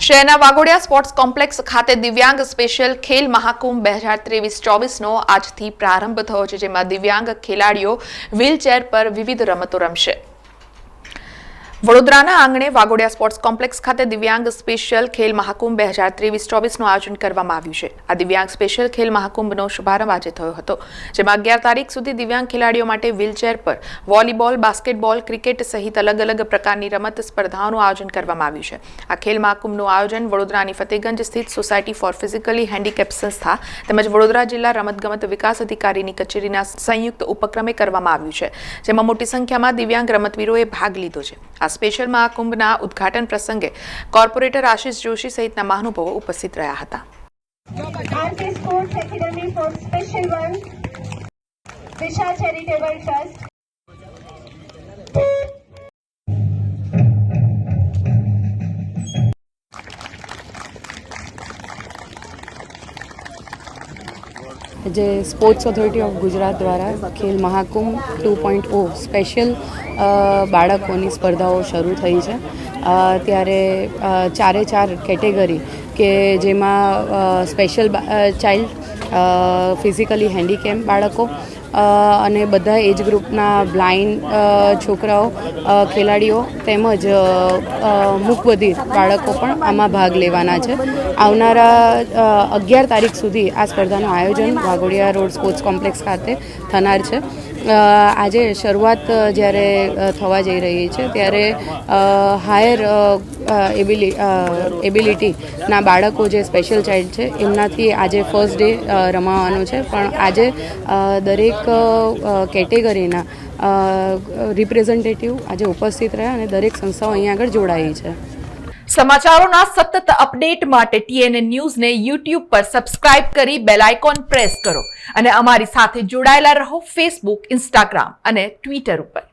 શહેરના Waghodia sports complex ખાતે દિવ્યાંગ સ્પેશિયલ ખેલ મહાકુંભ 2023-24નો આજથી પ્રારંભ થયો છે, જેમાં દિવ્યાંગ ખેલાડીઓ વ્હીલચેર પર વિવિધ રમતો રમશે। વડોદરાના આંગણે વાઘોડિયા સ્પોર્ટ્સ કોમ્પ્લેક્સ ખાતે દિવ્યાંગ સ્પેશિયલ ખેલ મહાકુંભ 2023-24નું આયોજન કરવામાં આવ્યું છે। આ દિવ્યાંગ સ્પેશિયલ ખેલ મહાકુંભનો શુભારંભ આજે થયો હતો, જેમાં 11 તારીખ સુધી દિવ્યાંગ ખેલાડીઓ માટે વ્હીલચેર પર વોલીબોલ, બાસ્કેટબોલ, ક્રિકેટ સહિત અલગ અલગ પ્રકારની રમત સ્પર્ધાઓનું આયોજન કરવામાં આવ્યું છે। આ ખેલ મહાકુંભનું આયોજન વડોદરાની ફતેગંજ સ્થિત સોસાયટી ફોર ફિઝિકલી હેન્ડીકેપ સંસ્થા તેમજ વડોદરા જિલ્લા રમતગમત વિકાસ અધિકારીની કચેરીના સંયુક્ત ઉપક્રમે કરવામાં આવ્યું છે, જેમાં મોટી સંખ્યામાં દિવ્યાંગ રમતવીરોએ ભાગ લીધો છે। આ સ્પેશિયલ મહાકુંભના ઉદ્ઘાટન પ્રસંગે કોર્પોરેટર આશિષ જોશી સહિતના મહાનુભાવો ઉપસ્થિત રહ્યા હતા। RK sports academy for special one, Disha charitable trust, જે સ્પોર્ટ્સ ઓથોરિટી ઓફ ગુજરાત દ્વારા ખેલ મહાકુંભ 2.0 સ્પેશિયલ બાળકોની સ્પર્ધાઓ શરૂ થઈ છે। ત્યારે 4 કેટેગરી કે જેમાં સ્પેશિયલ ચાઇલ્ડ, ફિઝિકલી હેન્ડીકેપ બાળકો અને બધા એજ ગ્રુપના બ્લાઇન્ડ છોકરાઓ, ખેલાડીઓ તેમજ મૂકબધિર બાળકો પણ આમાં ભાગ લેવાના છે। આવનારા 11 તારીખ સુધી આ સ્પર્ધાનું આયોજન વાઘોડિયા રોડ સ્પોર્ટ્સ કોમ્પ્લેક્સ ખાતે થનાર છે। આજે શરૂઆત જ્યારે થવા જઈ રહી છે ત્યારે હાયર એબિલિટીના બાળકો જે સ્પેશિયલ ચાઇલ્ડ છે એમનાથી આજે ફર્સ્ટ ડે રમાવાનું છે, પણ આજે દરેક કેટેગરીના રિપ્રેઝેન્ટેટિવ આજે ઉપસ્થિત રહ્યા અને દરેક સંસ્થાઓ અહીંયા આગળ જોડાઈ છે। સમાચારોના સતત અપડેટ માટે TNN ન્યૂઝને YouTube પર સબસ્ક્રાઇબ કરી બેલ આઇકોન પ્રેસ કરો અને અમારી સાથે જોડાયેલા રહો Facebook, Instagram અને Twitter ઉપર।